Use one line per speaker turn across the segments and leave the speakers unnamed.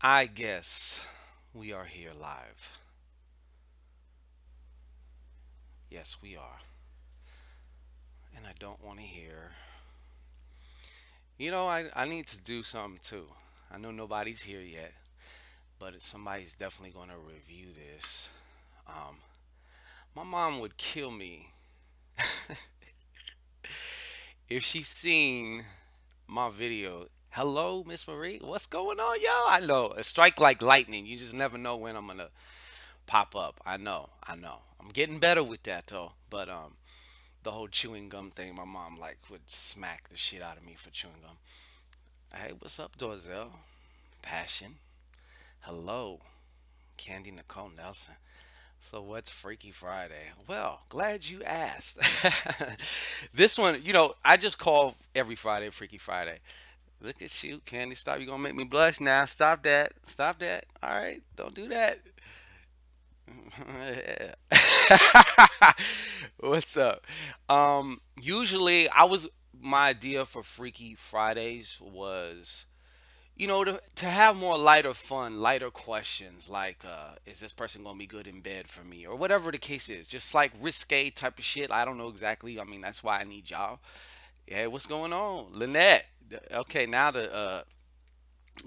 I guess we are here live. Yes, we are. And I don't want to hear. I need to do something too. I know nobody's here yet, but somebody's definitely going to review this. Um, my mom would kill me if she seen my video. Hello, Miss Marie. What's going on, yo? I know. A strike like lightning. You just never know when I'm going to pop up. I know. I know. I'm getting better with that though. But the whole chewing gum thing, my mom like would smack the shit out of me for chewing gum. Hey, what's up, Dorzell? Passion. Hello, Candy Nicole Nelson. So what's Freaky Friday? Well, glad you asked. This one, I just call every Friday Freaky Friday. Look at you, Candy. Stop. You're gonna make me blush now. Stop that. Stop that. All right. Don't do that. What's up? Usually my idea for Freaky Fridays was, to have more lighter fun, lighter questions like, is this person gonna be good in bed for me? Or whatever the case is. Just like risque type of shit. I don't know exactly. I mean, that's why I need y'all. Yeah, what's going on? Lynette. Okay, now the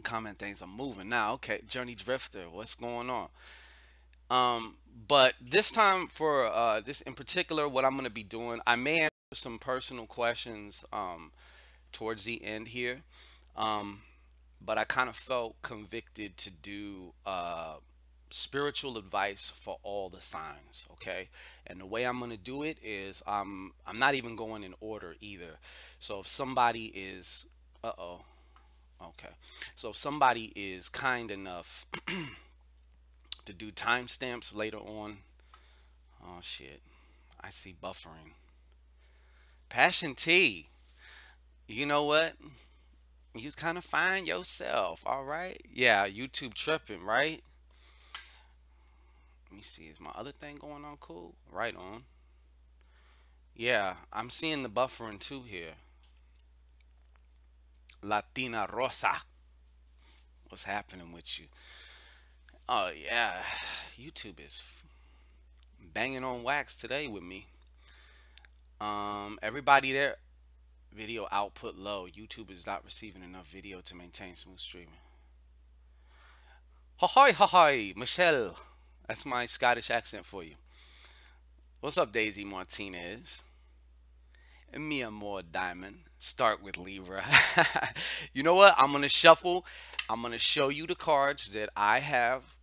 comment things are moving. Now, okay, Journey Drifter, what's going on? But this time for this in particular, what I'm gonna be doing, I may answer some personal questions towards the end here. Um, but I kind of felt convicted to do spiritual advice for all the signs, okay? And the way I'm gonna do it is I'm not even going in order either. So if somebody is uh-oh, okay. So if somebody is kind enough to do timestamps later on, oh shit, I see buffering. Passion T, you know what? You kind of find yourself, all right? Yeah, YouTube tripping, right? Let me see, is my other thing going on cool? Right on. Yeah, I'm seeing the buffering too here. Latina Rosa, what's happening with you? Oh yeah, YouTube is banging on wax today with me. Everybody there, video output low. YouTube is not receiving enough video to maintain smooth streaming. Ahoy, ahoy, Michelle. That's my Scottish accent for you. What's up, Daisy Martinez? And me, more Diamond. Start with Libra. You know what? I'm gonna shuffle. I'm gonna show you the cards that I have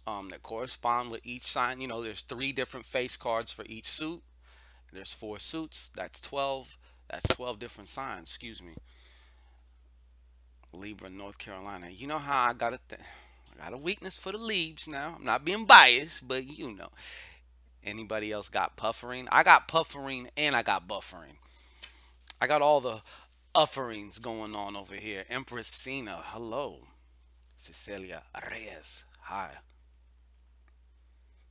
that correspond with each sign. There's 3 different face cards for each suit. There's 4 suits. That's 12. That's 12 different signs. Excuse me. Libra, North Carolina. You know how I got I got a weakness for the Libs now. I'm not being biased, but Anybody else got puffering? I got puffering and I got buffering. I got all the ufferings going on over here. Empress Cena, hello. Cecilia Reyes, hi.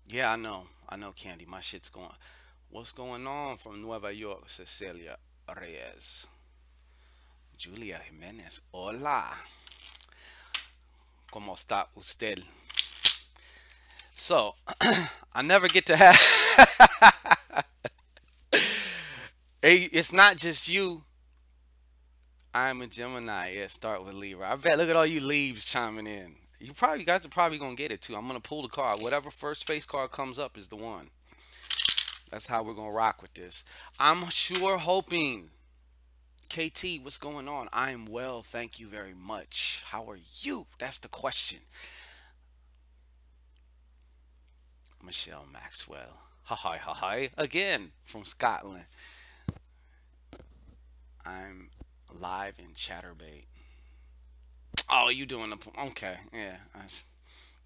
Yeah, I know. I know, Candy. My shit's going. What's going on from Nueva York, Cecilia Reyes? Julia Jimenez, hola. ¿Cómo está usted? So, I never get to have. Hey, it's not just you. I'm a Gemini. Yeah, start with Libra. I bet. Look at all you Libs chiming in. You guys are probably gonna get it too. I'm gonna pull the card. Whatever first face card comes up is the one. That's how we're gonna rock with this. I'm sure hoping. KT, what's going on? I am well, thank you very much. How are you? That's the question. Michelle Maxwell. Hi, hi, hi. Again from Scotland. I'm live in Chatterbait. Oh, you doing the okay? Yeah,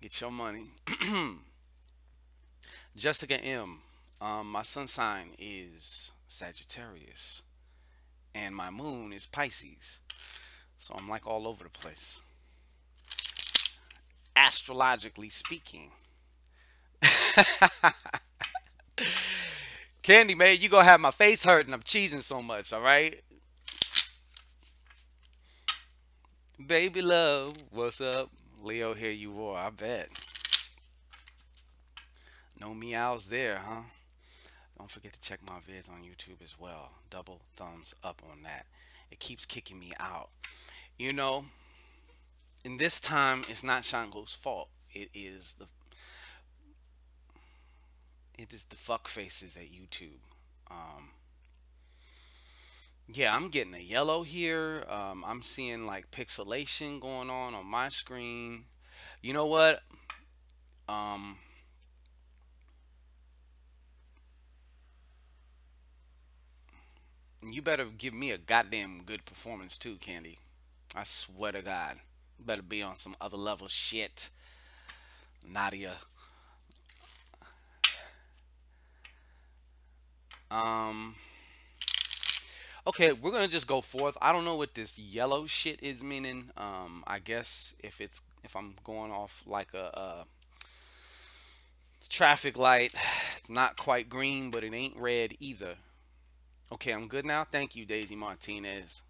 get your money. Jessica M. My sun sign is Sagittarius, and my moon is Pisces. So I'm like all over the place, astrologically speaking. Candy, man, you gonna have my face hurting. I'm cheesing so much, all right? Baby love, what's up? Leo, here you are. I bet. No meows there, huh? Don't forget to check my vids on YouTube as well. Double thumbs up on that. It keeps kicking me out. You know, in this time, it's not Shango's fault. It is the fuck faces at YouTube. Um, yeah, I'm getting a yellow here. I'm seeing like pixelation going on my screen. You know what? Um, you better give me a goddamn good performance too, Candy. I swear to God. You better be on some other level shit, Nadia. Um, okay, we're gonna just go forth. I don't know what this yellow shit is meaning. I guess if I'm going off like a traffic light, it's not quite green, but it ain't red either. Okay, I'm good now. Thank you, Daisy Martinez.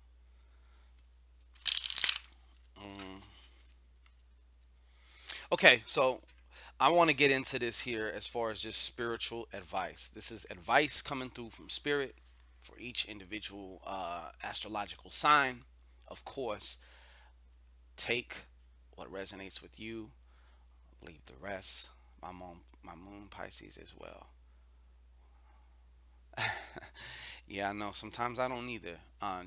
Mm. Okay, so I want to get into this here as far as just spiritual advice. This is advice coming through from spirit for each individual astrological sign. Of course, take what resonates with you, leave the rest. My moon Pisces as well. Yeah, I know. Sometimes I don't either,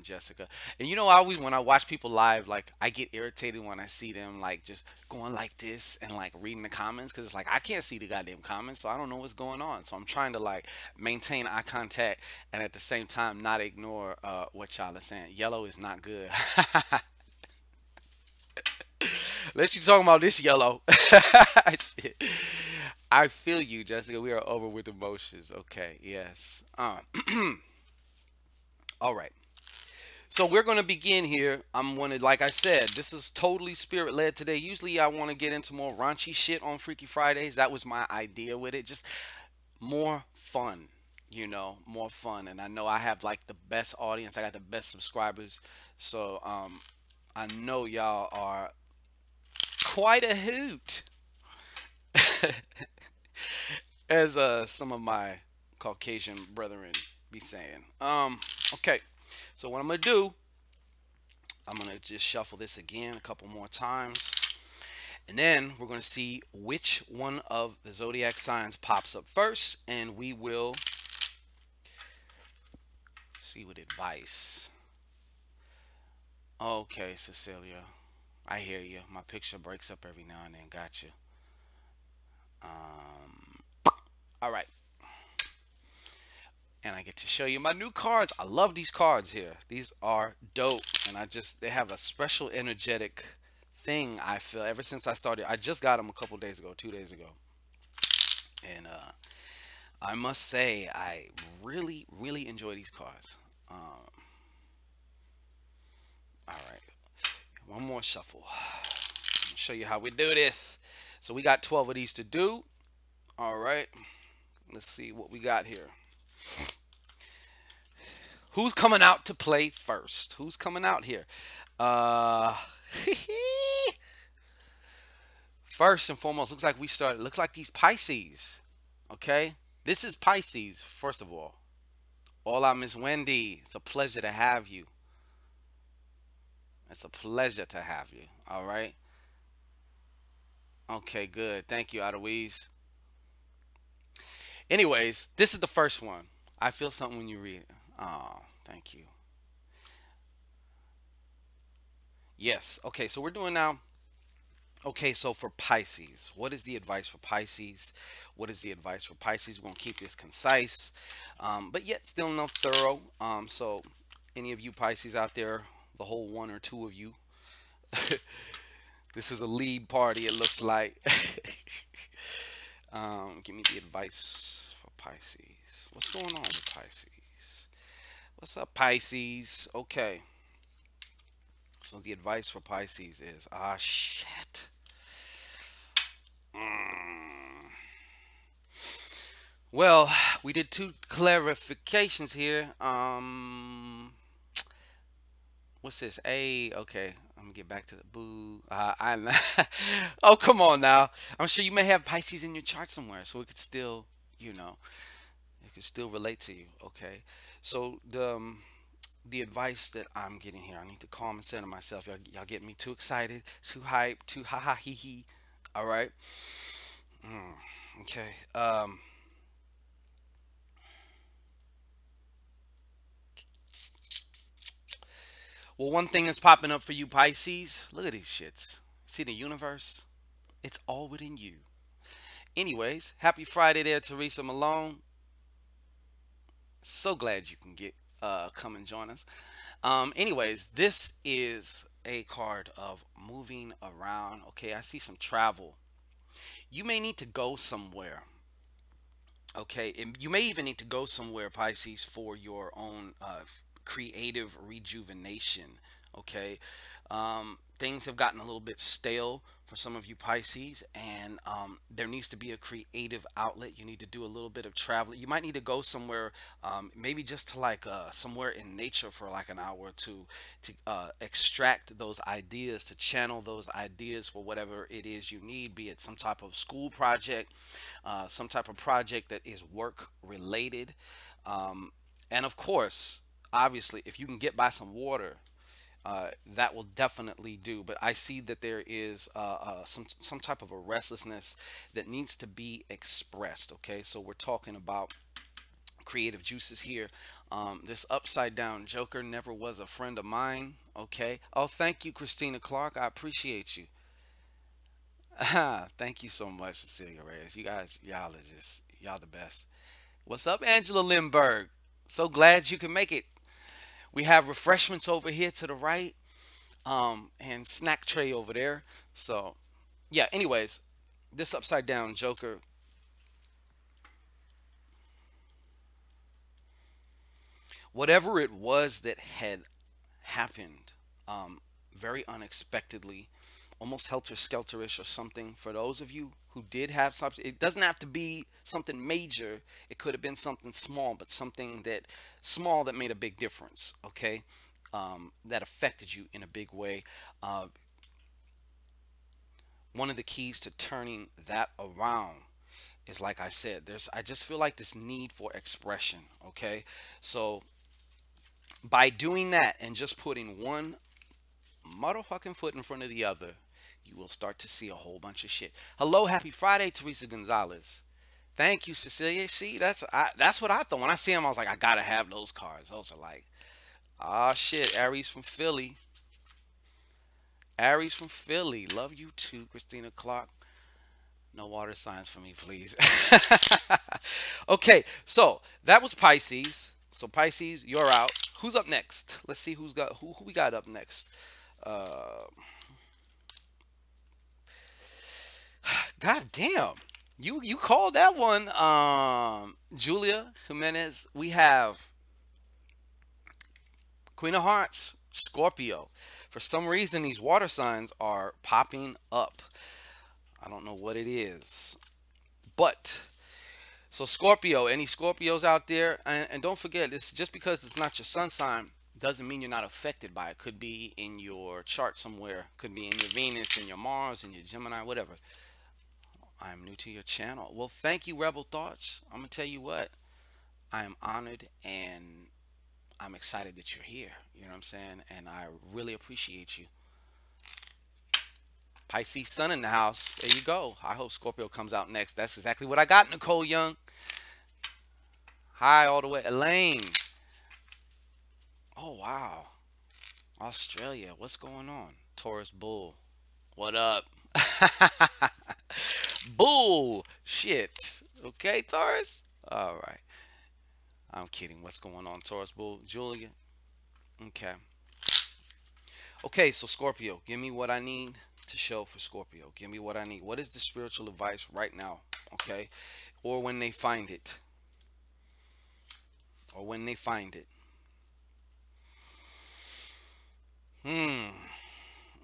Jessica. And you know, I always when I watch people live, like I get irritated when I see them like just going like this and like reading the comments because it's like I can't see the goddamn comments, so I don't know what's going on. So I'm trying to like maintain eye contact and at the same time not ignore what y'all are saying. Yellow is not good. Let's you talking about this yellow. Shit. I feel you, Jessica. We are over with emotions. Okay, yes. All right. So we're going to begin here. I'm going to, like I said, this is totally spirit led today. Usually I want to get into more raunchy shit on Freaky Fridays. That was my idea with it. Just more fun, more fun. And I know I have like the best audience. I got the best subscribers. So I know y'all are quite a hoot. As some of my Caucasian brethren be saying. Okay. So what I'm gonna do, I'm gonna just shuffle this again a couple more times, and then we're gonna see which one of the zodiac signs pops up first, and we will see what advice. Okay, Cecilia, I hear you. My picture breaks up every now and then. Gotcha. All right. And I get to show you my new cards. I love these cards here. These are dope. And they have a special energetic thing, I feel, ever since I started. I just got them a couple days ago, 2 days ago. And I must say, I really, really enjoy these cards. All right. One more shuffle. I'll show you how we do this. So we got 12 of these to do. All right. Let's see what we got here. Who's coming out to play first? Who's coming out here? First and foremost, looks like these Pisces. Okay? This is Pisces, first of all. Hola, Miss Wendy. It's a pleasure to have you. It's a pleasure to have you. All right? Okay, good. Thank you, Adawiz. Anyways, this is the first one. I feel something when you read it. Oh, thank you. Yes. Okay, so we're doing now. Okay, so for Pisces, what is the advice for Pisces? What is the advice for Pisces? We're going to keep this concise, but yet still not thorough. So any of you Pisces out there, the whole one or two of you, this is a lead party, it looks like. Give me the advice for Pisces. What's going on with Pisces? What's up, Pisces? Okay. So the advice for Pisces is, shit. Well, we did two clarifications here. What's this? Okay. I'm gonna get back to the boo. Oh, come on now. I'm sure you may have Pisces in your chart somewhere, so it could still, you know, it could still relate to you. Okay. So the advice that I'm getting here, I need to calm and center myself. Y'all getting me too excited, too hyped, too ha ha he he. All right. Okay. Well, one thing that's popping up for you Pisces, look at these shits. See the universe? It's all within you. Anyways, happy Friday there, Teresa Malone. So glad you can get come and join us. Anyways, this is a card of moving around. Okay, I see some travel. You may need to go somewhere. Okay, and you may even need to go somewhere, Pisces, for your own creative rejuvenation. Okay, things have gotten a little bit stale for some of you Pisces, and there needs to be a creative outlet. You need to do a little bit of travel. You might need to go somewhere, maybe just to like somewhere in nature for like an hour or two to extract those ideas, to channel those ideas for whatever it is you need, be it some type of school project, some type of project that is work related. And of course, obviously, if you can get by some water, that will definitely do. But I see that there is some type of a restlessness that needs to be expressed. Okay, so we're talking about creative juices here. This upside down joker never was a friend of mine. Okay. Oh, thank you, Christina Clark. I appreciate you. Thank you so much, Cecilia Reyes. You guys, y'all are just y'all the best. What's up, Angela Lindberg? So glad you can make it. We have refreshments over here to the right, and snack tray over there. So, yeah. Anyways, this upside down joker, whatever it was that had happened, very unexpectedly, almost helter skelterish or something. For those of you who did have something, it doesn't have to be something major. It could have been something small, but something that small that made a big difference. Okay, that affected you in a big way. Uh, One of the keys to turning that around is, like I said, I just feel like this need for expression. Okay, so by doing that and just putting one motherfucking foot in front of the other, you will start to see a whole bunch of shit. Hello, happy Friday, Teresa Gonzalez. Thank you, Cecilia. See, that's what I thought when I see them. I was like, I gotta have those cards. Those are like, ah, shit. Aries from Philly. Aries from Philly. Love you too, Christina Clark. No water signs for me, please. Okay, so that was Pisces. So Pisces, you're out. Who's up next? Let's see who we got up next. Uh, God damn. You called that one, Julia Jimenez. We have Queen of Hearts, Scorpio. For some reason, these water signs are popping up. I don't know what it is. But, so Scorpio, any Scorpios out there? And don't forget, this just because it's not your sun sign doesn't mean you're not affected by it. Could be in your chart somewhere. Could be in your Venus, in your Mars, in your Gemini, whatever. I'm new to your channel. Well, thank you, Rebel Thoughts. I'm going to tell you what. I am honored and I'm excited that you're here. You know what I'm saying? And I really appreciate you. Pisces Sun in the house. There you go. I hope Scorpio comes out next. That's exactly what I got, Nicole Young. Hi, all the way. Elaine. Oh, wow. Australia. What's going on? Taurus Bull. What up? Bull. Shit. Okay, Taurus? All right. I'm kidding. What's going on, Taurus Bull? Julia? Okay. Okay, so Scorpio, give me what I need to show for Scorpio. Give me what I need. What is the spiritual advice right now? Okay? Or when they find it. Or when they find it.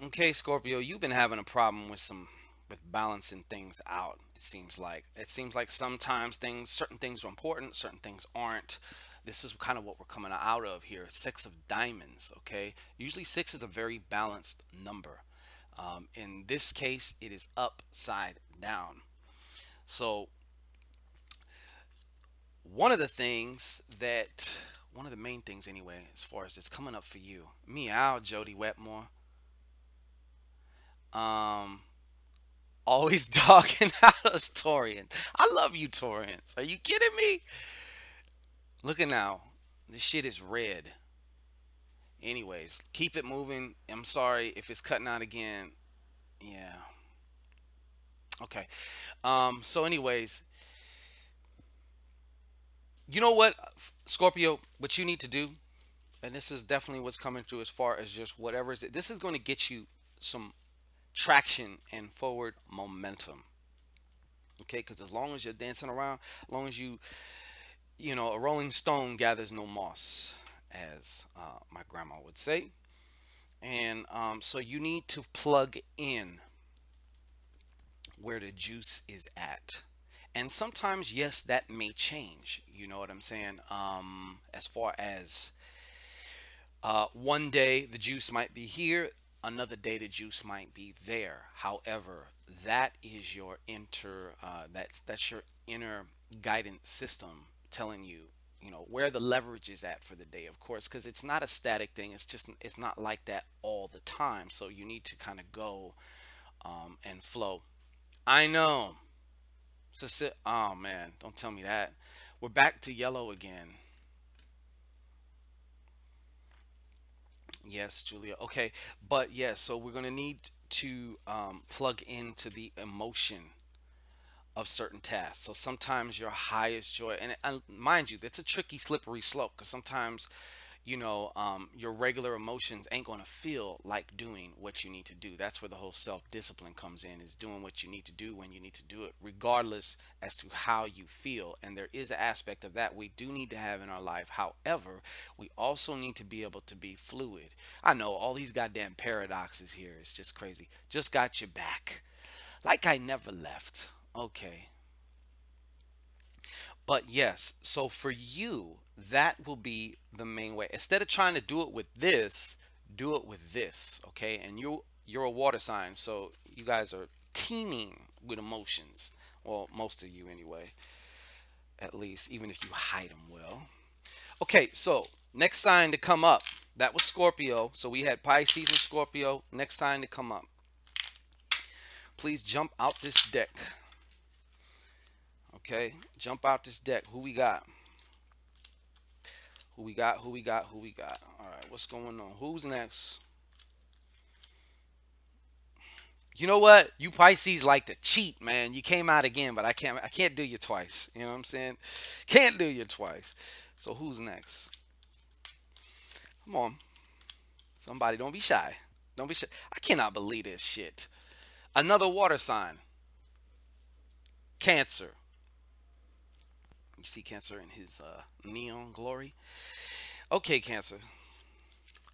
Okay, Scorpio, you've been having a problem with balancing things out. It seems like sometimes certain things are important, certain things aren't. This is kind of what we're coming out of here. Six of diamonds. Okay, usually six is a very balanced number. In this case, it is upside down. So one of the things that one of the main things anyway, as far as it's coming up for you, meow, Jody Wetmore. Um, Always talking out us Taurians. I love you, Taurians. Are you kidding me? Look at now. This shit is red. Anyways, keep it moving. I'm sorry if it's cutting out again. Yeah. Okay. So anyways, you know what, Scorpio, what you need to do, and this is definitely what's coming through as far as just whatever is it. This is going to get you some traction and forward momentum. Okay, because as long as you're dancing around, as long as you know, a rolling stone gathers no moss, as my grandma would say. And so you need to plug in where the juice is at. And sometimes, yes, that may change. You know what I'm saying? As far as one day the juice might be here, another day the juice might be there. However, that is your that's your inner guidance system telling you, you know, where the leverage is at for the day, of course, because it's not a static thing. It's not like that all the time. So you need to kind of go and flow. I know. Oh man, don't tell me that. We're back to yellow again. Yes, Julia. Okay, but yes, so we're gonna need to plug into the emotion of certain tasks. So sometimes your highest joy, and mind you, that's a tricky, slippery slope because sometimes, you know, your regular emotions ain't going to feel like doing what you need to do. That's where the whole self-discipline comes in, is doing what you need to do when you need to do it, regardless as to how you feel. And there is an aspect of that we do need to have in our life. However, we also need to be able to be fluid. I know all these goddamn paradoxes here. It's just crazy. Just got your back. Like I never left. Okay. But yes, so for you, that will be the main way. Instead of trying to do it with this, do it with this, okay? And you're a water sign, so you guys are teeming with emotions. Well, most of you anyway, at least, even if you hide them well. Okay, so next sign to come up, that was Scorpio. So we had Pisces and Scorpio. Next sign to come up. Please jump out this deck. Okay, jump out this deck. Who we got? Who we got? Who we got? Who we got? All right, what's going on? Who's next? You know what? You Pisces like to cheat, man. You came out again, but I can't do you twice. You know what I'm saying? Can't do you twice. So who's next? Come on. Somebody, don't be shy. Don't be shy. I cannot believe this shit. Another water sign. Cancer. You see Cancer in his neon glory. Okay, Cancer.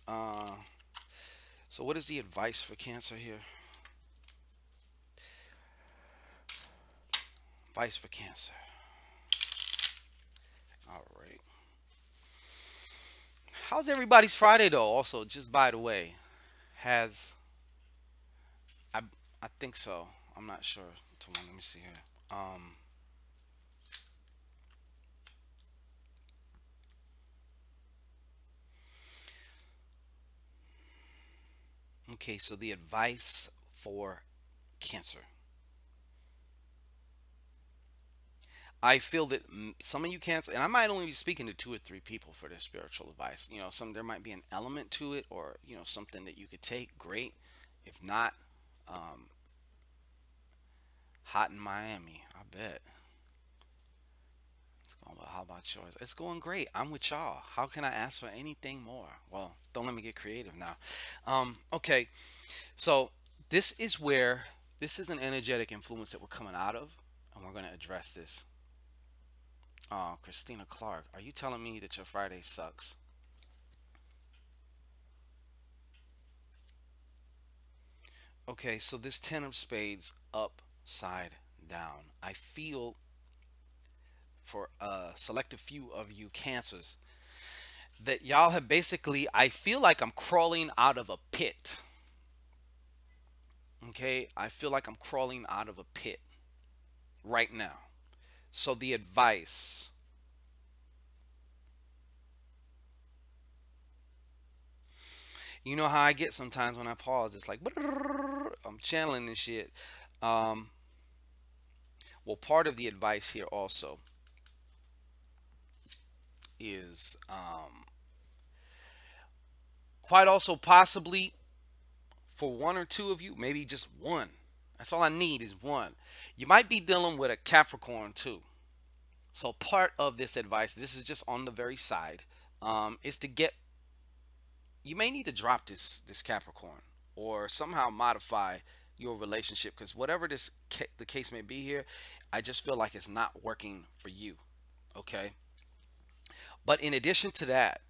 So what is the advice for Cancer here? Advice for Cancer. All right. How's everybody's Friday though? Also, just by the way, has I I think so. I'm not sure. Let me see here. Okay, so the advice for Cancer. I feel that some of you Cancer, and I might only be speaking to two or three people for this spiritual advice. You know, there might be an element to it, or you know, something that you could take. Great. If not, um, hot in Miami. I bet. How about yours? It's going great. I'm with y'all. How can I ask for anything more? Well, don't let me get creative now. Okay, so this is an energetic influence that we're coming out of, and we're going to address this. Oh, Christina Clark, are you telling me that your Friday sucks? Okay, so this Ten of Spades upside down. I feel for a selective few of you Cancers, that y'all have basically, I feel like I'm crawling out of a pit. Okay, I feel like I'm crawling out of a pit right now. So the advice, you know how I get sometimes when I pause, it's like I'm channeling this shit. Um, well, part of the advice here also is quite also possibly for one or two of you, maybe just one. That's all I need is one. You might be dealing with a Capricorn too. So part of this advice, this is just on the very side, is to get, you may need to drop this Capricorn or somehow modify your relationship, because whatever the case may be here, I just feel like it's not working for you. Okay. But in addition to that,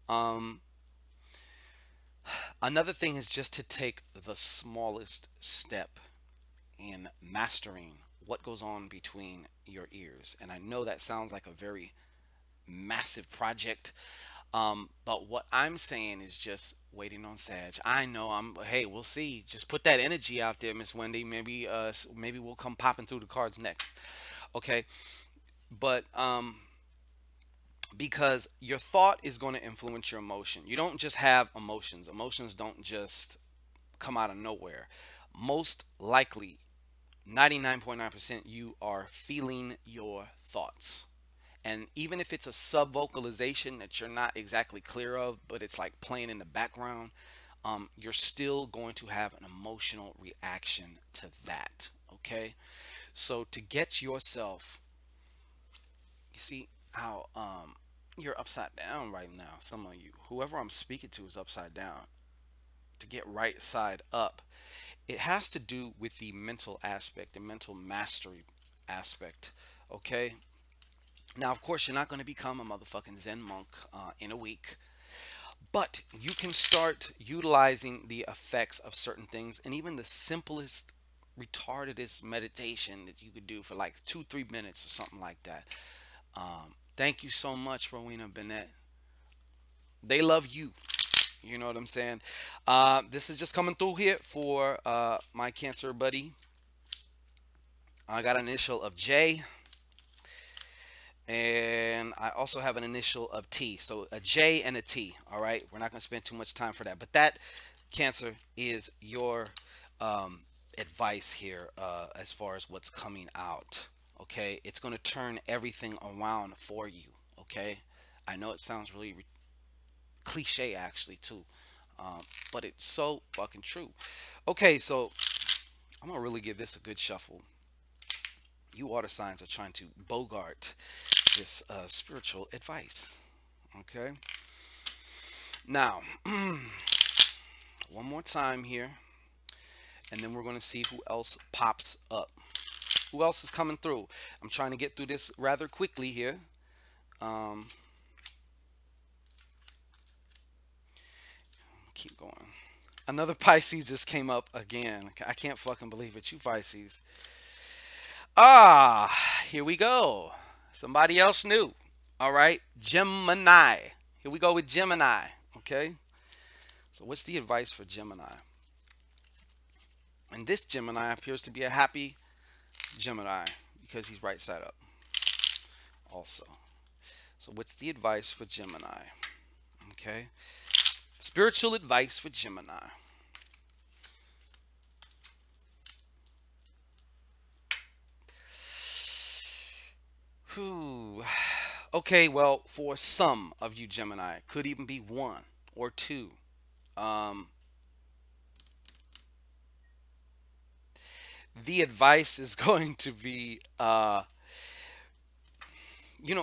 um, another thing is just to take the smallest step in mastering what goes on between your ears. And I know that sounds like a very massive project, but what I'm saying is just waiting on Sag. I know hey, we'll see. Just put that energy out there, Miss Wendy. Maybe we'll come popping through the cards next. Okay. But because your thought is going to influence your emotion. You don't just have emotions. Emotions don't just come out of nowhere. Most likely, 99.9%, you are feeling your thoughts. And even if it's a sub vocalization that you're not exactly clear of, but it's like playing in the background, you're still going to have an emotional reaction to that. Okay. So to get yourself, you see how you're upside down right now. Some of you, whoever I'm speaking to, is upside down. To get right side up, it has to do with the mental aspect, the mental mastery aspect. Okay. Now, of course, you're not going to become a motherfucking Zen monk in a week, but you can start utilizing the effects of certain things, and even the simplest, retardedest meditation that you could do for like 2-3 minutes or something like that. Thank you so much, Rowena Bennett. They love you. You know what I'm saying? This is just coming through here for my Cancer buddy. I got an initial of J, and I also have an initial of T. So a J and a T. All right. We're not going to spend too much time for that. But that, Cancer, is your advice here as far as what's coming out. Okay. It's going to turn everything around for you. Okay. I know it sounds really cliche actually too. But it's so fucking true. Okay. So I'm going to really give this a good shuffle. You water signs are trying to bogart this spiritual advice. Okay. Now, one more time here, and then we're going to see who else pops up. Who else is coming through? I'm trying to get through this rather quickly here. Keep going. Another Pisces just came up again. I can't fucking believe it. You Pisces. Here we go. Somebody else new. All right. Gemini. Here we go with Gemini. Okay. So what's the advice for Gemini? And this Gemini appears to be a happy Gemini because he's right side up also. So what's the advice for Gemini? Okay. Spiritual advice for Gemini. Whew. Okay, well, for some of you Gemini, could even be one or two. The advice is going to be,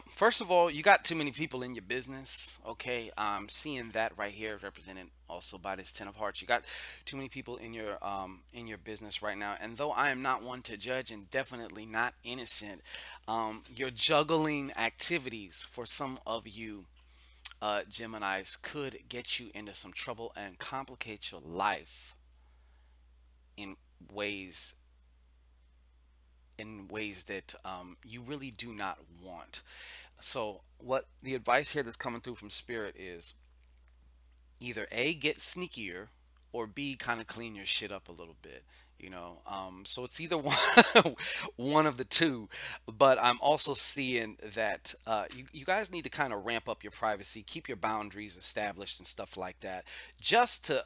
first of all, you got too many people in your business. Okay, I'm seeing that right here, represented also by this Ten of Hearts. You got too many people in your business right now. And though I am not one to judge and definitely not innocent, your juggling activities for some of you Geminis could get you into some trouble and complicate your life in ways in ways that you really do not want. So, what the advice here that's coming through from Spirit is either A, get sneakier, or B, kind of clean your shit up a little bit. So it's either one of the two. But I'm also seeing that you guys need to kind of ramp up your privacy, keep your boundaries established and stuff like that, just to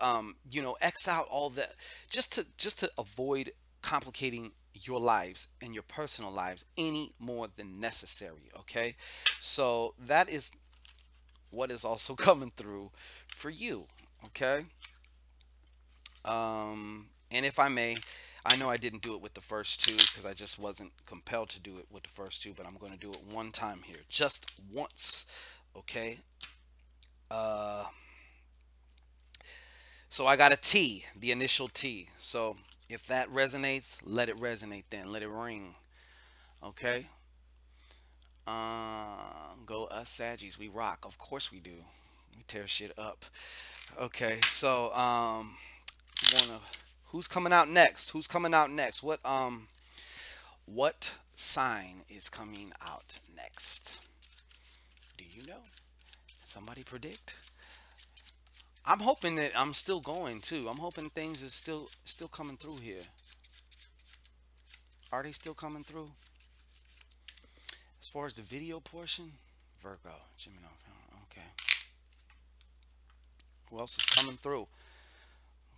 X out all that, just to avoid complicating your lives and your personal lives any more than necessary. Okay, so that is what is also coming through for you. Okay. And if I may, I know I didn't do it with the first two because I just wasn't compelled to do it with the first two, but I'm going to do it one time here, just once. Okay. Uh, so I got a T, the initial T. So if that resonates, let it resonate then. Let it ring. Okay. Go us Saggies. We rock. Of course we do. We tear shit up. Okay. So, wanna who's coming out next? Who's coming out next? What sign is coming out next? Do you know? Somebody predict? I'm hoping that I'm still going too. I'm hoping things is still coming through here. Are they still coming through? As far as the video portion, Virgo, Gemini. Okay. Who else is coming through?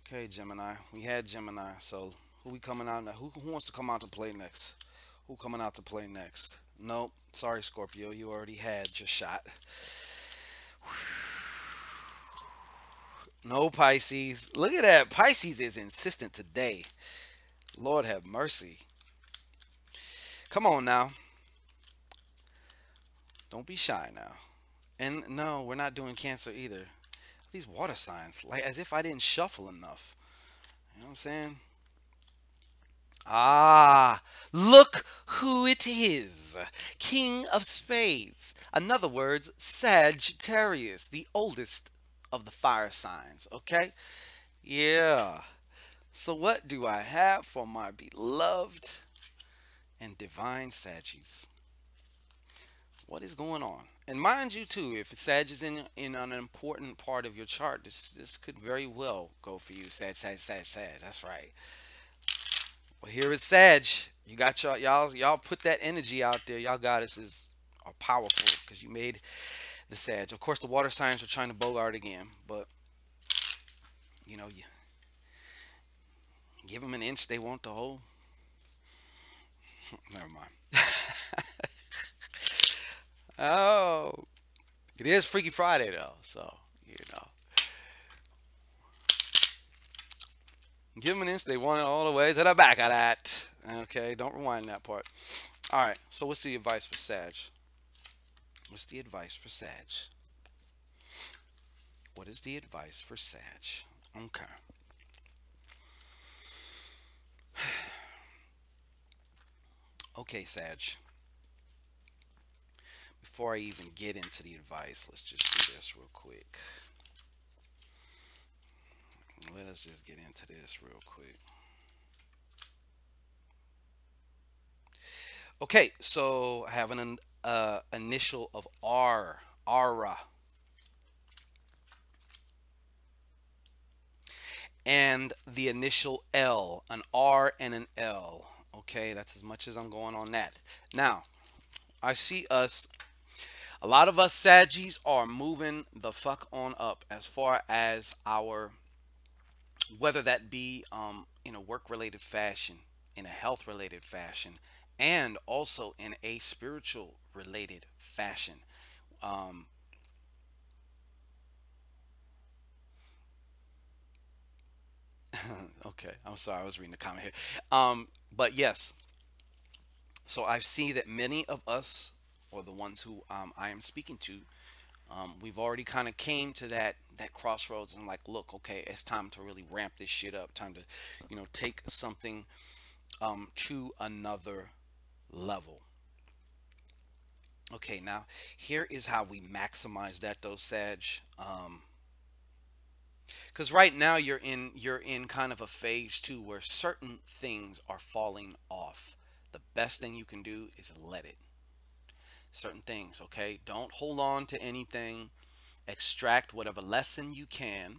Okay, Gemini. We had Gemini. So who we coming out now? Who wants to come out to play next? Who coming out to play next? Nope. Sorry, Scorpio. You already had your shot. No, Pisces. Look at that. Pisces is insistent today. Lord have mercy. Come on now. Don't be shy now. And no, we're not doing Cancer either. These water signs, like as if I didn't shuffle enough. You know what I'm saying? Ah, look who it is. King of Spades. In other words, Sagittarius, the oldest of the fire signs. Okay? Yeah. So what do I have for my beloved and divine Saggies? What is going on? And mind you too, if Sag is in an important part of your chart, this could very well go for you. Sag. That's right. Well, here is Sag. You got y'all put that energy out there. Y'all goddesses are powerful because you made the Sag. Of course, the water signs are trying to bogart again, but you give them an inch, they want the whole. Never mind. Oh, it is Freaky Friday though, so give them an inch, they want it all the way to the back of that. Okay, don't rewind that part. All right, so what's the advice for Sag? What's the advice for Sag? What is the advice for Sag? Okay. Okay, Sag. Before I even get into the advice, let's just do this real quick. Let us just get into this real quick. Okay, so I have an initial of R, Ara. And the initial L, an R and an L. Okay, that's as much as I'm going on that. Now, I see us, a lot of us Saggies are moving the fuck on up as far as our, whether that be in a work-related fashion, in a health-related fashion, and also in a spiritual-related fashion. Okay, I'm sorry, I was reading the comment here. But yes, so I see that many of us, or the ones who I am speaking to, we've already kind of came to that crossroads and like, look, okay, it's time to really ramp this shit up. Time to, take something to another level. Okay, now here is how we maximize that though, Sag. Because right now you're in kind of a phase too where certain things are falling off the best thing you can do is let it. Certain things, okay? Don't hold on to anything. Extract whatever lesson you can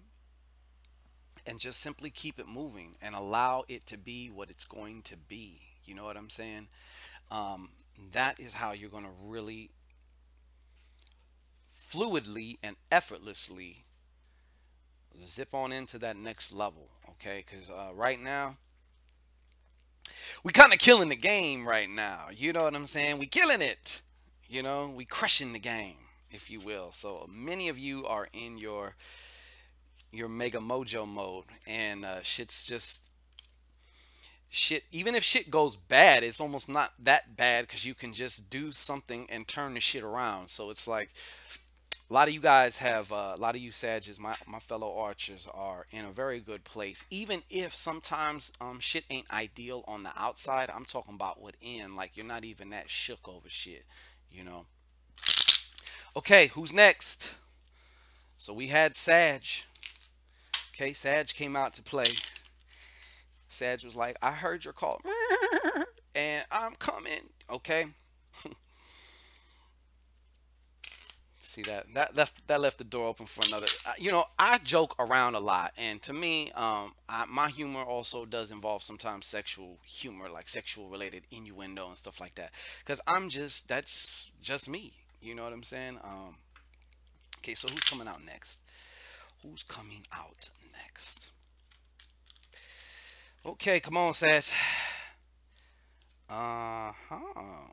and just simply keep it moving and allow it to be what it's going to be. You know what I'm saying? Um, that is how you're going to really fluidly and effortlessly zip on into that next level. Okay, because right now we kind of killing the game right now. You know what I'm saying? We killing it. You know, we crushing the game, if you will. So many of you are in your mega mojo mode, and shit's just shit. Even if shit goes bad, it's almost not that bad because you can just do something and turn the shit around. So it's like a lot of you guys have a lot of you Sages, my fellow archers, are in a very good place. Even if sometimes shit ain't ideal on the outside, I'm talking about within. Like you're not even that shook over shit, you know. Okay, who's next? So we had Sag. Okay, Sag came out to play. Sag was like, I heard your call and I'm coming. Okay. See that left the door open for another. You know, I joke around a lot, and to me, my humor also does involve sometimes sexual humor, like sexual related innuendo and stuff like that. Because that's just me. You know what I'm saying? Okay, so who's coming out next? Who's coming out next? Okay, come on, Seth.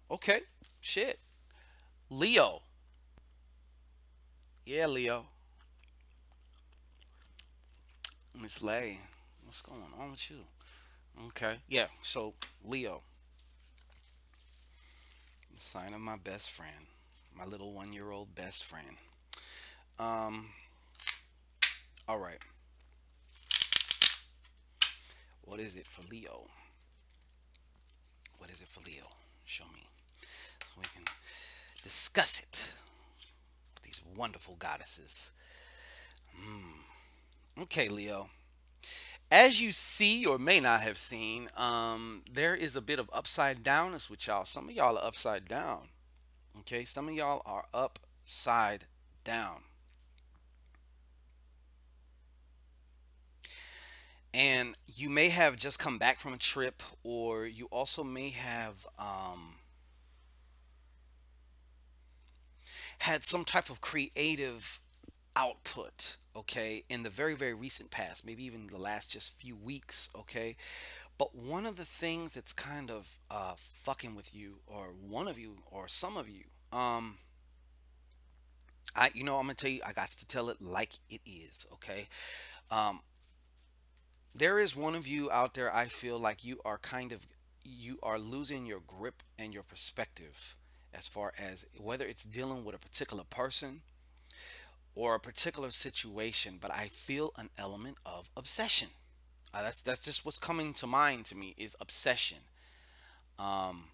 Okay, shit. Leo. Yeah, Leo. Miss Lay, what's going on with you? Okay, yeah. So Leo, the sign of my best friend, my little 1-year-old best friend. Um. All right. What is it for Leo? What is it for Leo? Show me, so we can discuss it with these wonderful goddesses. Okay, Leo. As you see or may not have seen, there is a bit of upside downness with y'all. Some of y'all are upside down. Okay, some of y'all are upside down. And you may have just come back from a trip, or you also may have had some type of creative output, okay, in the very, very recent past, maybe even the last just few weeks, okay. But one of the things that's kind of fucking with you, or one of you, or some of you, I'm gonna tell you, I got to tell it like it is, okay. Um, there is one of you out there. I feel like you are losing your grip and your perspective as far as whether it's dealing with a particular person or a particular situation, but I feel an element of obsession. That's just what's coming to mind to me is obsession. Um,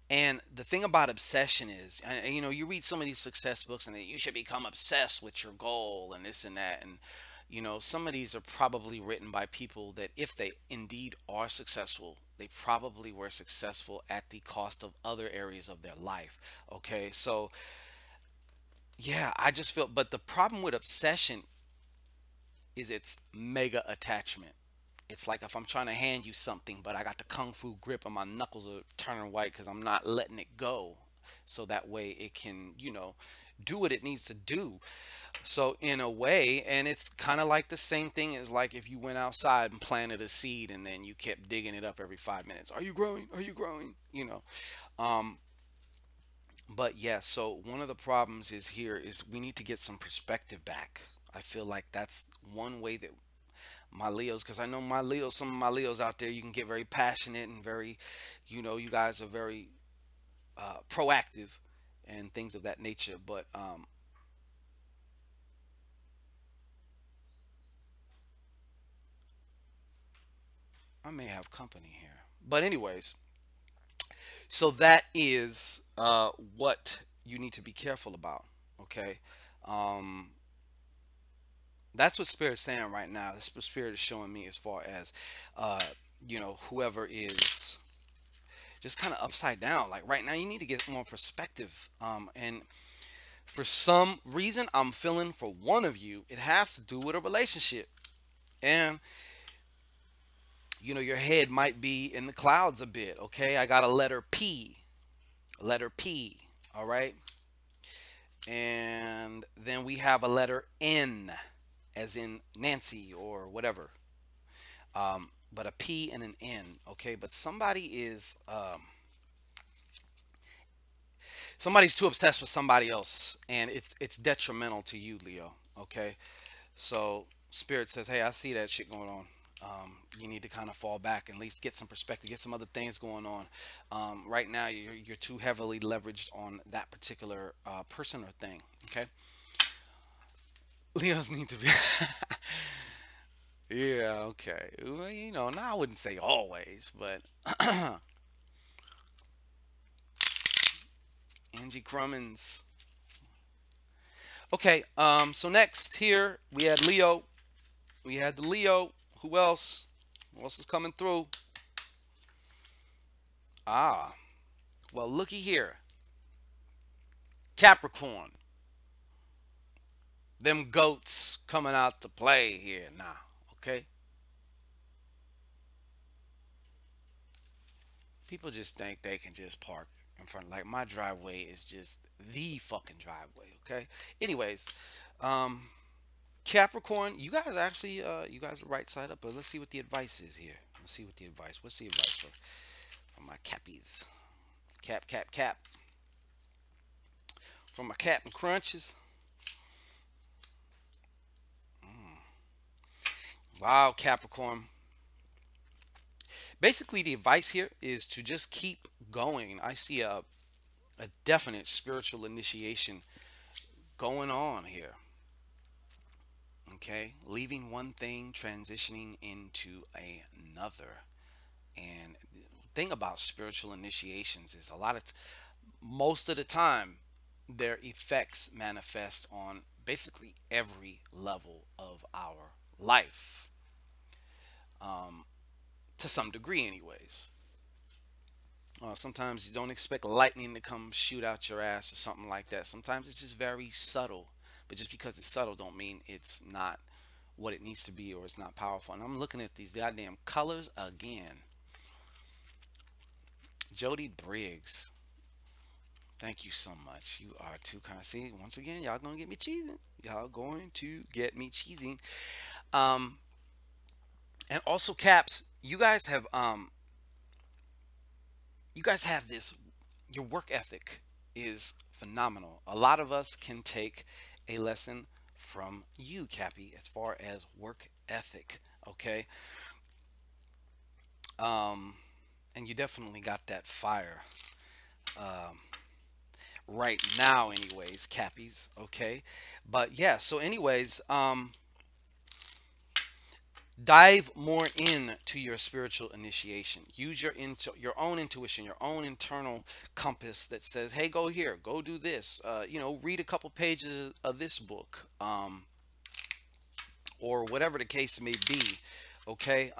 and the thing about obsession is, you read some of these success books, and you should become obsessed with your goal and this and that, and some of these are probably written by people that, if they indeed are successful, they probably were successful at the cost of other areas of their life. Okay, so yeah, I just feel, but the problem with obsession is its mega attachment. It's like if I'm trying to hand you something, but I got the kung fu grip and my knuckles are turning white because I'm not letting it go. So that way it can, do what it needs to do. So in a way, and it's kind of like the same thing as like if you went outside and planted a seed and then you kept digging it up every 5 minutes. Are you growing? Are you growing? Um, but yeah, so one of the problems is here is we need to get some perspective back. I feel like that's one way that my Leos, because I know my Leos, some of my Leos out there, you can get very passionate and very, you guys are very proactive and things of that nature. But I may have company here. But anyways, so that is what you need to be careful about. Okay. Um, that's what Spirit's saying right now. That's what Spirit is showing me as far as you know, whoever is just kind of upside down. Like right now, you need to get more perspective. And for some reason, I'm feeling for one of you, it has to do with a relationship. And, you know, your head might be in the clouds a bit. Okay. I got a letter P. Letter P. All right. And then we have a letter N, as in Nancy or whatever. But a P and an N. Okay. But somebody's too obsessed with somebody else, and it's detrimental to you, Leo. Okay. So Spirit says, hey, I see that shit going on. You need to kind of fall back and at least get some perspective, get some other things going on. Right now, you're too heavily leveraged on that particular person or thing. Okay. Leos need to be. Yeah. Okay. Well, you know, now I wouldn't say always, but Angie Crummins. Okay. So next here we had Leo. We had the Leo. Who else? Who else is coming through? Ah, well, looky here. Capricorn. Them goats coming out to play here now. Okay. People just think they can just park in front. Like my driveway is just the fucking driveway. Okay. Anyways, um, Capricorn, you guys actually, you guys are right side up. But let's see what the advice is here. Let's see what the advice. What's the advice for my cappies? Cap, cap, cap. From my Captain Crunches. Wow, Capricorn. Basically, the advice here is to just keep going. I see a definite spiritual initiation going on here. Okay, leaving one thing, transitioning into another. And the thing about spiritual initiations is most of the time, their effects manifest on basically every level of our life, um, to some degree, anyways. Sometimes you don't expect lightning to come shoot out your ass or something like that. Sometimes it's just very subtle, but just because it's subtle don't mean it's not what it needs to be or it's not powerful. And I'm looking at these goddamn colors again. Jody Briggs, thank you so much. You are too kind. See, once again, y'all gonna get me cheesing. Y'all going to get me cheesing. Um, and also, Caps, you guys have this. Your work ethic is phenomenal. A lot of us can take a lesson from you, Cappy, as far as work ethic. Okay. Um, and you definitely got that fire. Um, right now, anyways, Cappies. Okay. But yeah. So, anyways, dive more into your spiritual initiation. Use your own intuition, your own internal compass that says, hey, go here, go do this, you know, read a couple pages of this book, or whatever the case may be. Okay.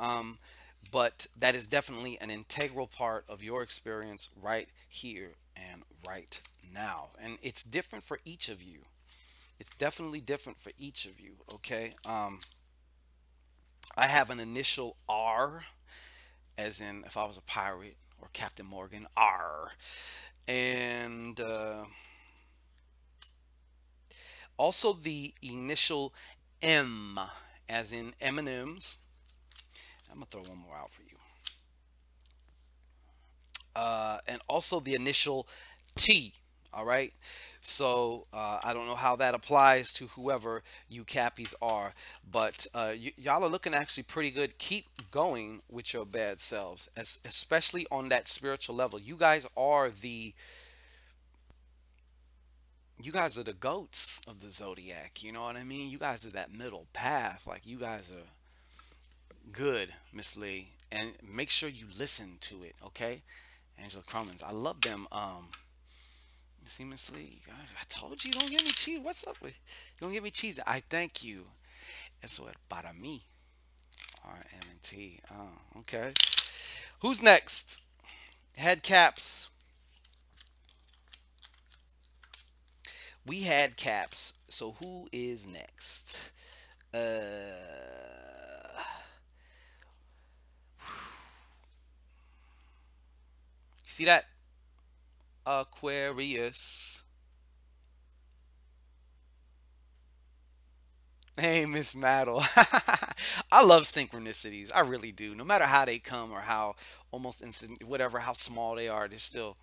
But that is definitely an integral part of your experience right here and right now, and it's different for each of you. It's definitely different for each of you. Okay. I have an initial R, as in if I was a pirate or Captain Morgan, R. And also the initial M, as in M&M's. I'm going to throw one more out for you. And also the initial T. All right. So I don't know how that applies to whoever you Cappies are, but y'all are looking actually pretty good. Keep going with your bad selves, especially on that spiritual level. You guys are the goats of the zodiac. You know what I mean? You guys are that middle path. Like you guys are good, Miss Lee, and make sure you listen to it. Okay, Angela Crummins. I love them. See, Miss Lee, I told you, don't give me cheese. What's up with you? Don't give me cheese. I thank you. Eso es para mí. RMT. Oh, okay. Who's next? Head caps. We had caps. So who is next? See that? Aquarius. Hey, Miss Maddle. I love synchronicities. I really do. No matter how they come or how almost instant, whatever, how small they are, they're still.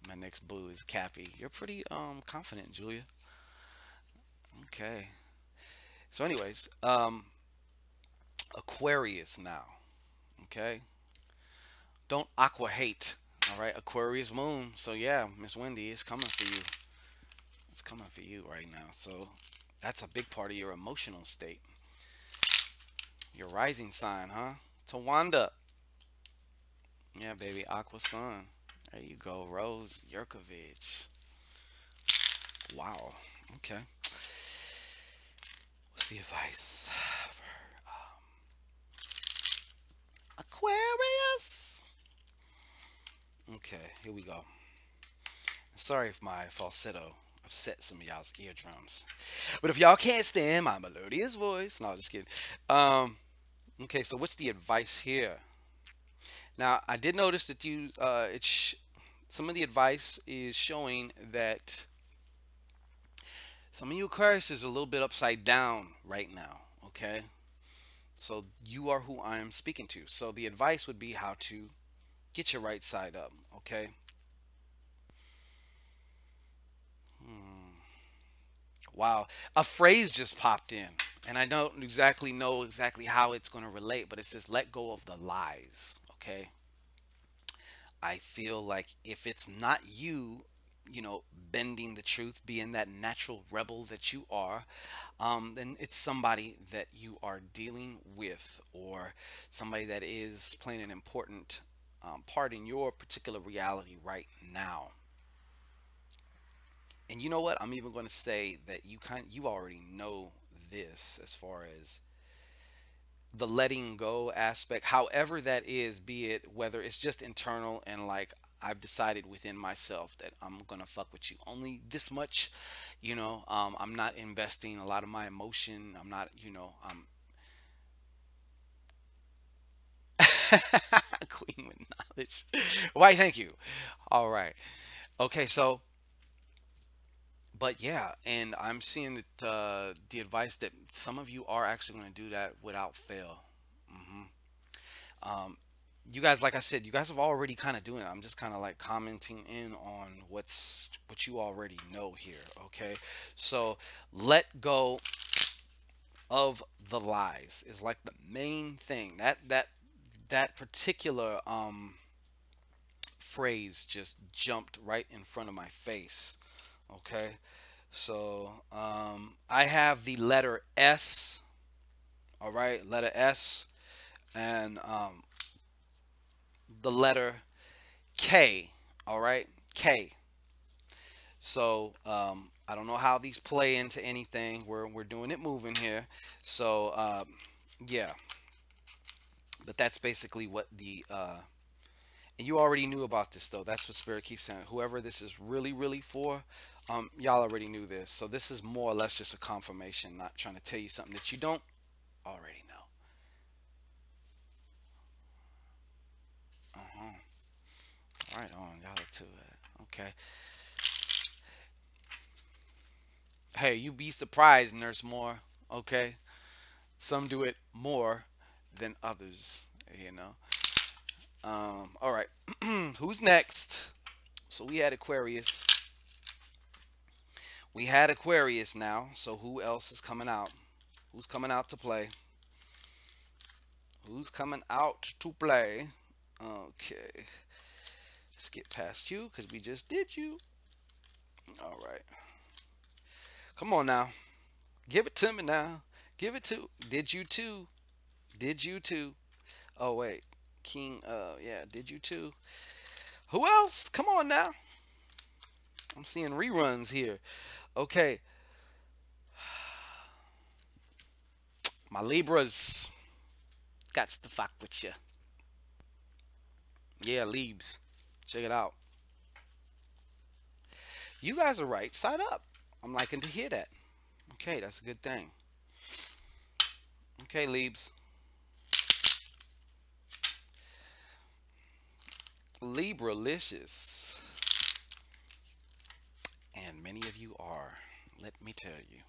My next boo is Cappy. You're pretty confident, Julia. Okay. So, anyways, Aquarius now. Okay. Don't aqua hate. All right, Aquarius moon. So yeah, Miss Wendy, it's coming for you. It's coming for you right now. So that's a big part of your emotional state. Your rising sign, huh? Tawanda. Yeah, baby, Aqua Sun. There you go, Rose Yurkovich. Wow. Okay. What's the advice for Aquarius? Okay, here we go. Sorry if my falsetto upset some of y'all's eardrums, but if y'all can't stand my melodious voice, no, just kidding. Okay, so what's the advice here? Now, I did notice that some of the advice is showing that some of you Aquarius is a little bit upside down right now. Okay, so you are who I am speaking to. So the advice would be how to get your right side up. Okay. Wow, a phrase just popped in, and I don't exactly know exactly how it's going to relate, but it says let go of the lies. Okay. I feel like if it's not you, bending the truth, being that natural rebel that you are, then it's somebody that you are dealing with, or somebody that is playing an important part in your particular reality right now. And you know what? I'm even going to say that you already know this as far as the letting go aspect, however that is, be it whether it's just internal and like I've decided within myself that I'm gonna fuck with you only this much, I'm not investing a lot of my emotion. I'm not, queen with knowledge. Why? Thank you. All right. Okay. So, but yeah, and I'm seeing that the advice that some of you are actually going to do that without fail. Hmm. Um, you guys, like I said, you guys have already kind of doing it. I'm just kind of like commenting in on what you already know here. Okay, so let go of the lies is like the main thing. That particular phrase just jumped right in front of my face. Okay, so I have the letter S. All right, letter S, and the letter K. All right, K. So I don't know how these play into anything. We're doing it moving here. So yeah, but that's basically what the and you already knew about this though. That's what Spirit keeps saying. Whoever this is really really for, y'all already knew this. So this is more or less just a confirmation, not trying to tell you something that you don't already know. Uh-huh. Right on, y'all are to it. Okay. Hey, you be surprised, Nurse Moore. Okay. Some do it more than others, you know. All right. Who's next? So we had Aquarius. We had Aquarius now. So who else is coming out? Who's coming out to play? Who's coming out to play? Okay. Let's get past you because we just did you. All right. Come on now. Give it to me now. Give it to. Did you too? Did you too? Oh wait. King. Yeah. Did you too? Who else? Come on now. I'm seeing reruns here. Okay. My Libras. got to fuck with you. Yeah, Leaves. Check it out. You guys are right side up. I'm liking to hear that. Okay, that's a good thing. Okay, Leaves. Libra-licious. And many of you are. Let me tell you.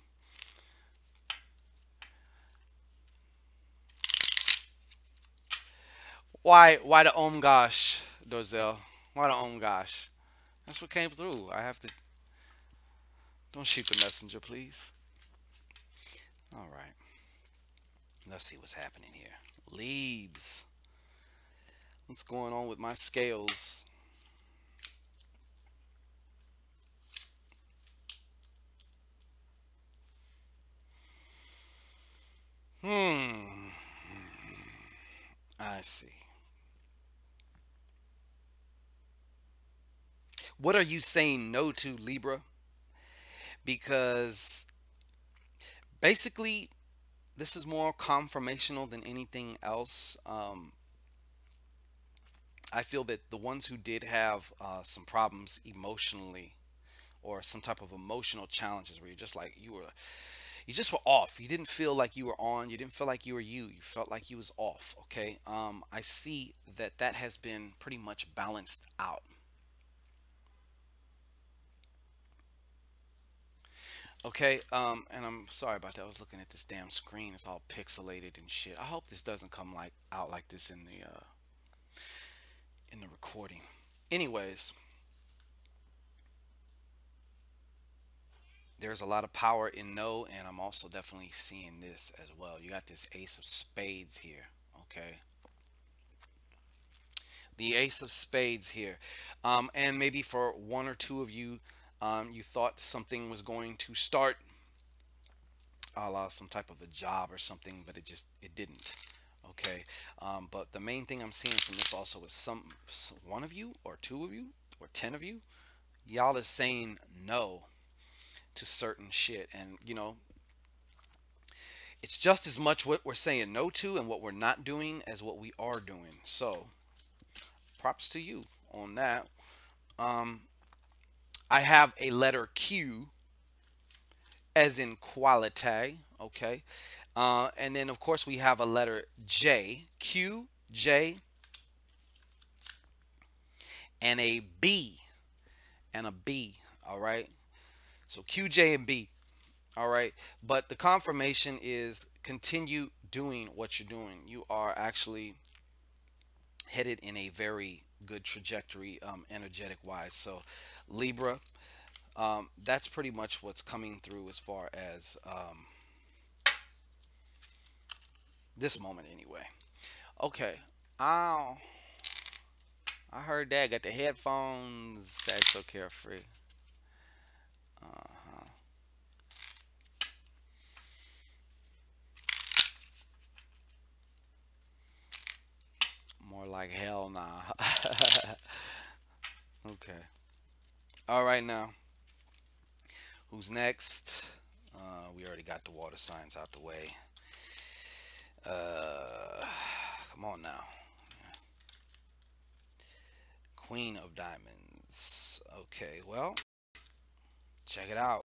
Why the gosh, Dozel? Why the gosh? That's what came through. I have to. Don't shoot the messenger, please. All right. Let's see what's happening here. Leaves. What's going on with my scales? Hmm. I see. What are you saying no to, Libra? Because basically, this is more confirmational than anything else. I feel that the ones who did have some problems emotionally or some type of emotional challenges where you're just like you just were off. You didn't feel like you were on. You didn't feel like you were you. You felt like you was off. Okay. I see that that has been pretty much balanced out. Okay. And I'm sorry about that. I was looking at this damn screen. It's all pixelated and shit. I hope this doesn't come like out like this in the recording. Anyways, there's a lot of power in no, and I'm also definitely seeing this as well. You got this ace of spades here. Okay. The ace of spades here. And maybe for one or two of you, you thought something was going to start, a la some type of a job or something, but it didn't. Okay. But the main thing I'm seeing from this also is one of you or two of you or 10 of you, y'all is saying no to certain shit. And it's just as much what we're saying no to and what we're not doing as what we are doing. So props to you on that. um I have a letter Q as in quality. Okay. And then of course we have a letter J, Q, J, and a B, and a B. All right. So Q, J, and B. All right. But the confirmation is continue doing what you're doing. You are actually headed in a very good trajectory, energetic wise. So Libra, that's pretty much what's coming through as far as this moment anyway. Okay. Ow. I heard that. Got the headphones. That's so carefree. Uh-huh. More like hell nah. Okay. All right now. Who's next? We already got the water signs out the way. Uh, Come on now. Queen of Diamonds. Okay, well, check it out.